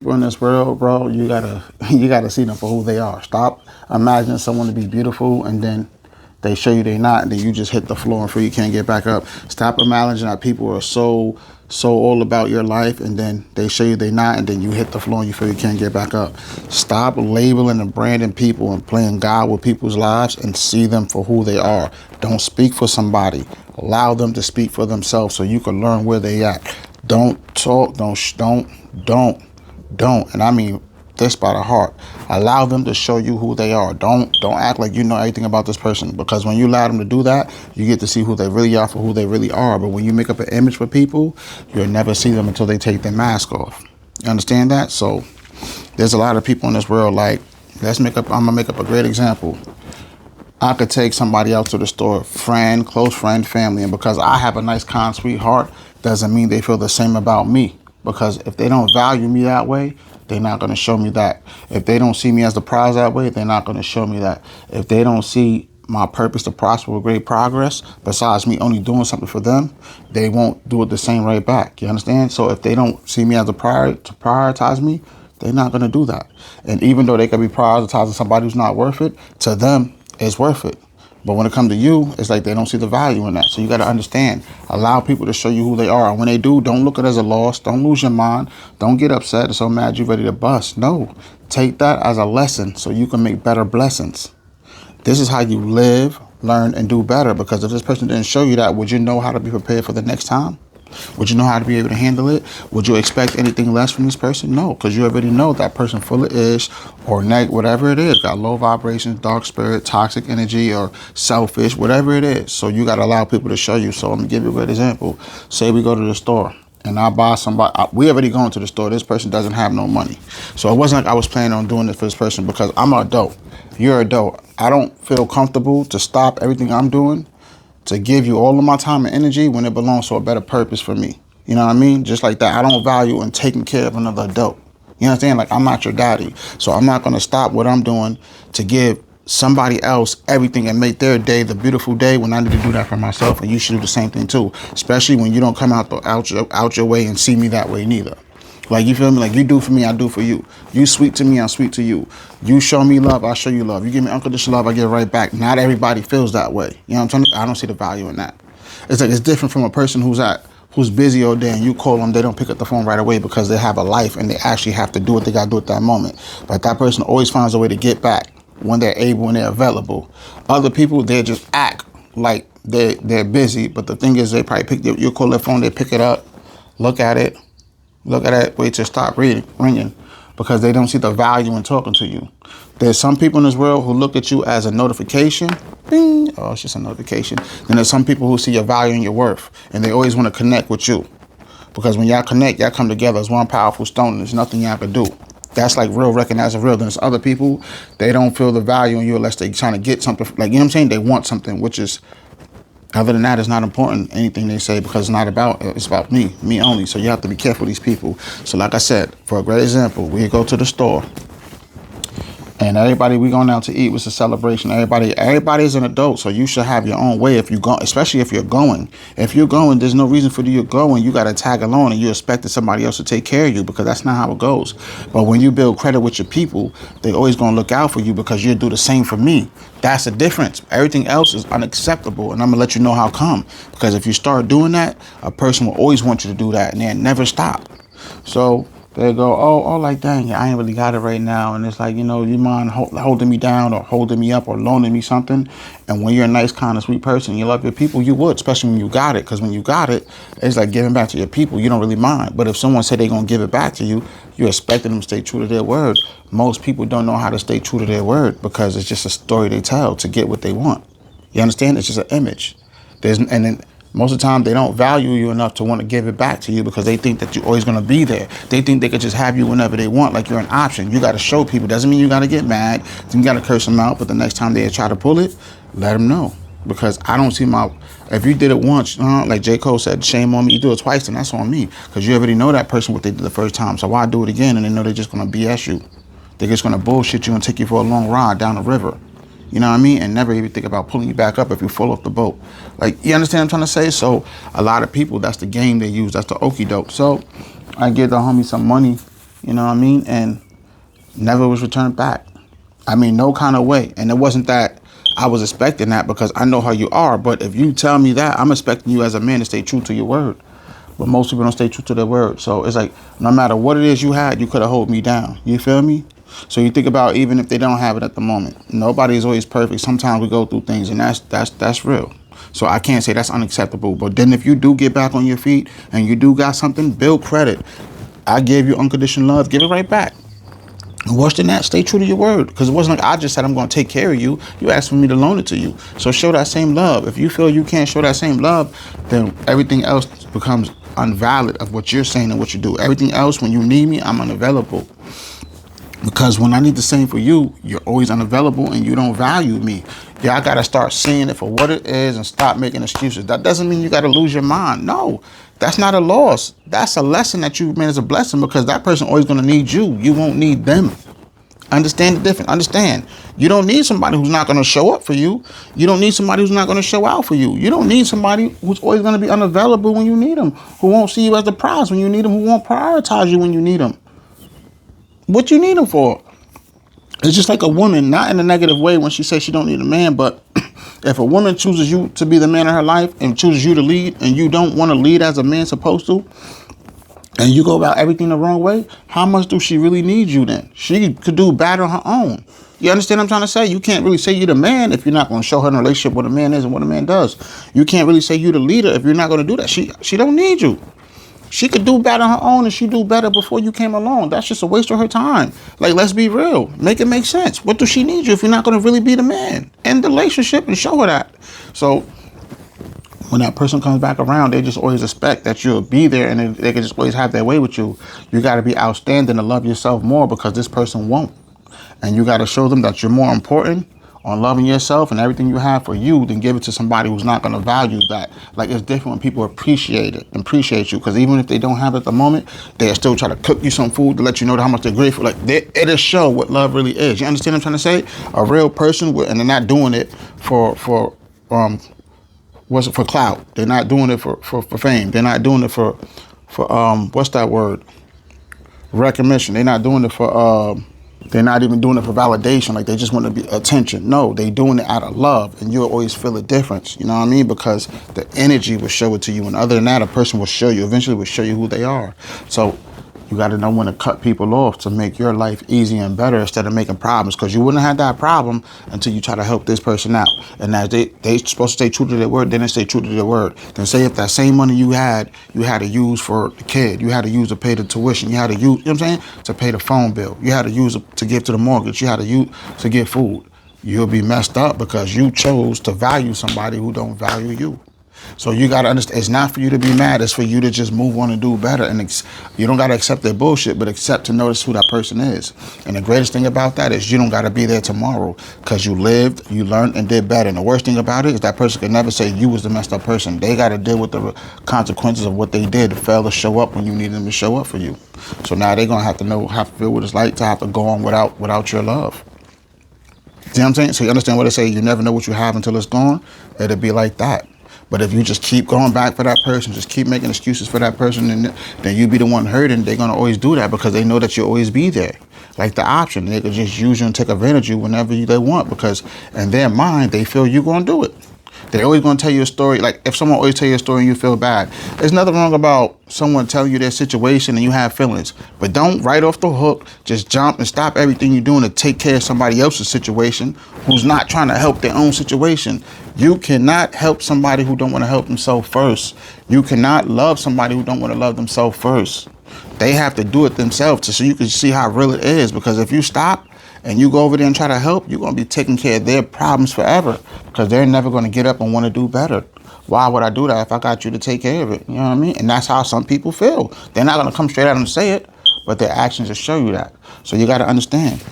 People in this world, bro, you gotta you gotta see them for who they are. Stop imagining someone to be beautiful and then they show you they're not, and then you just hit the floor and feel you can't get back up. Stop imagining that people are so all about your life and then they show you they're not, and then you hit the floor and you feel you can't get back up. Stop labeling and branding people and playing God with people's lives and see them for who they are. Don't speak for somebody. Allow them to speak for themselves so you can learn where they at. Don't talk. Don't, and I mean this by the heart. Allow them to show you who they are. Don't act like you know everything about this person, because when you allow them to do that, you get to see who they really are for who they really are. But when you make up an image for people, you'll never see them until they take their mask off. You understand that? So there's a lot of people in this world. Like, I'm gonna make up a great example. I could take somebody else to the store, friend, close friend, family, and because I have a nice, kind, sweet heart, doesn't mean they feel the same about me. Because if they don't value me that way, they're not going to show me that. If they don't see me as the prize that way, they're not going to show me that. If they don't see my purpose to prosper with great progress, besides me only doing something for them, they won't do it the same right back. You understand? So if they don't see me as a priority to prioritize me, they're not going to do that. And even though they could be prioritizing somebody who's not worth it, to them, it's worth it. But when it comes to you, it's like they don't see the value in that. So you got to understand, allow people to show you who they are. And when they do, don't look at it as a loss. Don't lose your mind. Don't get upset and so mad you're ready to bust. No, take that as a lesson so you can make better blessings. This is how you live, learn, and do better. Because if this person didn't show you that, would you know how to be prepared for the next time? Would you know how to be able to handle it? Would you expect anything less from this person? No, because you already know that person full of ish or whatever it is, got low vibrations, dark spirit, toxic energy, or selfish, whatever it is. So you got to allow people to show you. So I'm going to give you a great example. Say we go to the store and I buy somebody. We already going to the store. This person doesn't have no money. So it wasn't like I was planning on doing this for this person, because I'm an adult. You're an adult. I don't feel comfortable to stop everything I'm doing to give you all of my time and energy when it belongs to a better purpose for me. You know what I mean? Just like that, I don't value in taking care of another adult. You understand? Like, I'm not your daddy. So I'm not going to stop what I'm doing to give somebody else everything and make their day the beautiful day when I need to do that for myself. And you should do the same thing too, especially when you don't come out your way and see me that way neither. Like, you feel me? Like, you do for me, I do for you. You sweet to me, I'm sweet to you. You show me love, I show you love. You give me unconditional love, I give it right back. Not everybody feels that way. You know what I'm saying? I don't see the value in that. It's like, it's different from a person who's busy all day and you call them, they don't pick up the phone right away because they have a life and they actually have to do what they got to do at that moment. But that person always finds a way to get back when they're able and they're available. Other people, they just act like they're busy, but the thing is, they probably you call their phone, they pick it up, look at it, wait to stop ringing, because they don't see the value in talking to you. There's some people in this world who look at you as a notification. Bing, oh, it's just a notification. Then there's some people who see your value and your worth, and they always want to connect with you. Because when y'all connect, y'all come together as one powerful stone, and there's nothing y'all can do. That's like real, recognizing real. Then there's other people, they don't feel the value in you unless they trying to get something. Like, you know what I'm saying? They want something, which is, other than that, it's not important, anything they say, because it's about me only. So you have to be careful with these people. So like I said, for a great example, we go to the store and everybody, we going out to eat. It's a celebration. Everybody's an adult, so you should have your own way if you go, especially if you're going. If you're going, there's no reason for you to go, and you got to tag along and you expected somebody else to take care of you, because that's not how it goes. But when you build credit with your people, they always going to look out for you because you'll do the same for me. That's the difference. Everything else is unacceptable, and I'm going to let you know how come. Because if you start doing that, a person will always want you to do that, and they'll never stop. So they go, oh, like, dang, I ain't really got it right now. And it's like, you mind holding me down or holding me up or loaning me something? And when you're a nice, kind of sweet person, you love your people, you would, especially when you got it. Because when you got it, it's like giving back to your people. You don't really mind. But if someone said they're going to give it back to you, you're expecting them to stay true to their word. Most people don't know how to stay true to their word because it's just a story they tell to get what they want. You understand? It's just an image. And then most of the time, they don't value you enough to want to give it back to you because they think that you're always going to be there. They think they could just have you whenever they want, like you're an option. You got to show people. Doesn't mean you got to get mad. You got to curse them out. But the next time they try to pull it, let them know. Because I don't see if you did it once, like J. Cole said, shame on me. You do it twice, then that's on me. Because you already know that person what they did the first time. So why do it again? And they know they're just going to BS you. They're just going to bullshit you and take you for a long ride down the river. You know what I mean? And never even think about pulling you back up if you fall off the boat. Like, you understand what I'm trying to say? So a lot of people, that's the game they use. That's the okie doke. So I give the homie some money You know what I mean? And never was returned back. I mean, no kind of way. And it wasn't that I was expecting that because I know how you are. But if you tell me that, I'm expecting you as a man to stay true to your word. But most people don't stay true to their word. So it's like, no matter what it is you had, you could have hold me down. You feel me? So you think about even if they don't have it at the moment. Nobody is always perfect. Sometimes we go through things, and that's real. So I can't say that's unacceptable. But then if you do get back on your feet and you do got something, build credit. I gave you unconditional love. Give it right back. And worse than that, stay true to your word. Because it wasn't like I just said I'm going to take care of you. You asked for me to loan it to you. So show that same love. If you feel you can't show that same love, then everything else becomes unvalid of what you're saying and what you do. Everything else, when you need me, I'm unavailable. Because when I need the same for you, you're always unavailable and you don't value me. Yeah, I got to start seeing it for what it is and stop making excuses. That doesn't mean you got to lose your mind. No, that's not a loss. That's a lesson that you made as a blessing because that person always going to need you. You won't need them. Understand the difference. Understand. You don't need somebody who's not going to show up for you. You don't need somebody who's not going to show out for you. You don't need somebody who's always going to be unavailable when you need them, who won't see you as the prize when you need them, who won't prioritize you when you need them. What you need them for? It's just like a woman, not in a negative way when she says she don't need a man, but if a woman chooses you to be the man of her life and chooses you to lead and you don't want to lead as a man supposed to, and you go about everything the wrong way, how much do she really need you then? She could do bad on her own. You understand what I'm trying to say? You can't really say you're the man if you're not going to show her in a relationship what a man is and what a man does. You can't really say you're the leader if you're not going to do that. She don't need you. She could do better on her own and she do better before you came along. That's just a waste of her time. Like, let's be real. Make it make sense. What does she need you if you're not going to really be the man? End the relationship and show her that. So when that person comes back around, they just always expect that you'll be there and they can just always have their way with you. You got to be outstanding to love yourself more because this person won't. And you got to show them that you're more important on loving yourself and everything you have for you than give it to somebody who's not going to value that. Like, it's different when people appreciate you, because even if they don't have it at the moment, they'll still try to cook you some food to let you know how much they're grateful. Like, it'll show what love really is. You understand what I'm trying to say? A real person, and they're not doing it for clout. They're not doing it for fame. They're not doing it for what's that word? Recognition. They're not doing it for they're not even doing it for validation. Like, they just want to be attention. No, they doing it out of love, and you'll always feel the difference. You know what I mean? Because the energy will show it to you, and other than that, a person will show you. Eventually, will show you who they are. So you got to know when to cut people off to make your life easier and better instead of making problems. Because you wouldn't have that problem until you try to help this person out. And as they supposed to stay true to their word, then they stay true to their word. Then say if that same money you had to use for the kid, you had to use to pay the tuition, you had to use, you know what I'm saying, to pay the phone bill, you had to use it to give to the mortgage, you had to use to get food. You'll be messed up because you chose to value somebody who don't value you. So you got to understand, it's not for you to be mad. It's for you to just move on and do better. And you don't got to accept their bullshit, but accept to notice who that person is. And the greatest thing about that is you don't got to be there tomorrow because you lived, you learned, and did better. And the worst thing about it is that person can never say you was the messed up person. They got to deal with the consequences of what they did to fail to show up when you needed them to show up for you. So now they're going to have to feel what it's like to have to go on without your love. See what I'm saying? So you understand what they say, you never know what you have until it's gone? It'll be like that. But if you just keep going back for that person, just keep making excuses for that person, and then you be the one hurting, they're going to always do that because they know that you'll always be there. Like the option, they could just use you and take advantage of you whenever they want because in their mind, they feel you're going to do it. They're always going to tell you a story. Like if someone always tell you a story and you feel bad, there's nothing wrong about someone telling you their situation and you have feelings. But don't right off the hook, just jump and stop everything you're doing to take care of somebody else's situation who's not trying to help their own situation. You cannot help somebody who don't want to help themselves first. You cannot love somebody who don't want to love themselves first. They have to do it themselves so you can see how real it is. Because if you stop and you go over there and try to help, you're going to be taking care of their problems forever because they're never going to get up and want to do better. Why would I do that if I got you to take care of it? You know what I mean? And that's how some people feel. They're not going to come straight out and say it, but their actions will show you that. So you got to understand.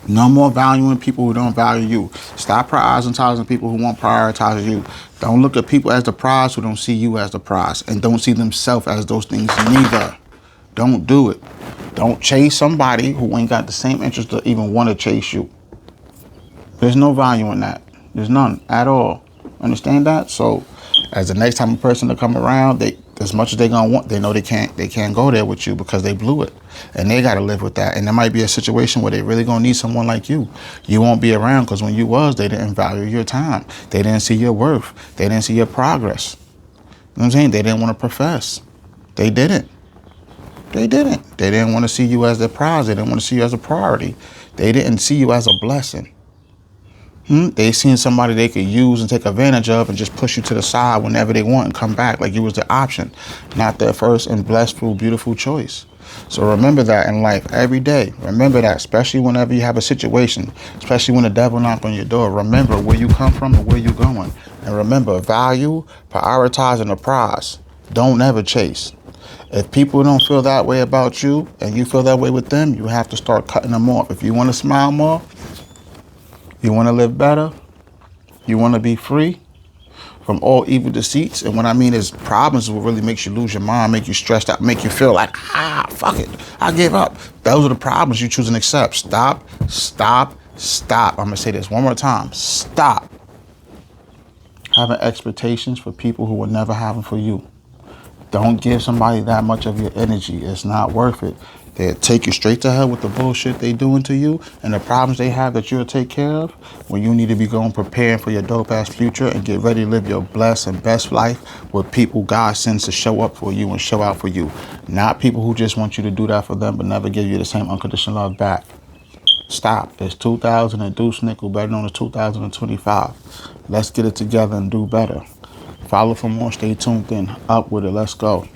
No more valuing people who don't value you. Stop prioritizing people who won't prioritize you. Don't look at people as the prize who don't see you as the prize and don't see themselves as those things neither. Don't do it. Don't chase somebody who ain't got the same interest to even want to chase you. There's no value in that. There's none at all. Understand that? So as the next time a person to come around, as much as they gonna want, they know they can't go there with you because they blew it, and they gotta live with that. And there might be a situation where they really gonna need someone like you. You won't be around because when you was, they didn't value your time. They didn't see your worth. They didn't see your progress. You know what I'm saying? They didn't want to profess. They didn't. They didn't. They didn't want to see you as their prize. They didn't want to see you as a priority. They didn't see you as a blessing. They seen somebody they could use and take advantage of and just push you to the side whenever they want and come back like you was the option, not their first and blissful, beautiful choice. So remember that in life every day. Remember that, especially whenever you have a situation, especially when the devil knocks on your door. Remember where you come from and where you're going. And remember, value, prioritizing the prize. Don't ever chase. If people don't feel that way about you and you feel that way with them, you have to start cutting them off. If you want to smile more, you want to live better, you want to be free from all evil deceits. And what I mean is problems will really make you lose your mind, make you stressed out, make you feel like, fuck it, I give up. Those are the problems you choose and accept. Stop, stop, stop. I'm going to say this one more time. Stop having expectations for people who will never have them for you. Don't give somebody that much of your energy. It's not worth it. They'll take you straight to hell with the bullshit they doing to you and the problems they have that you'll take care of when you need to be going preparing for your dope ass future and get ready to live your blessed and best life with people God sends to show up for you and show out for you. Not people who just want you to do that for them but never give you the same unconditional love back. Stop. It's 2000 and Deuce Nickel, better known as 2025. Let's get it together and do better. Follow for more. Stay tuned in. Up with it. Let's go.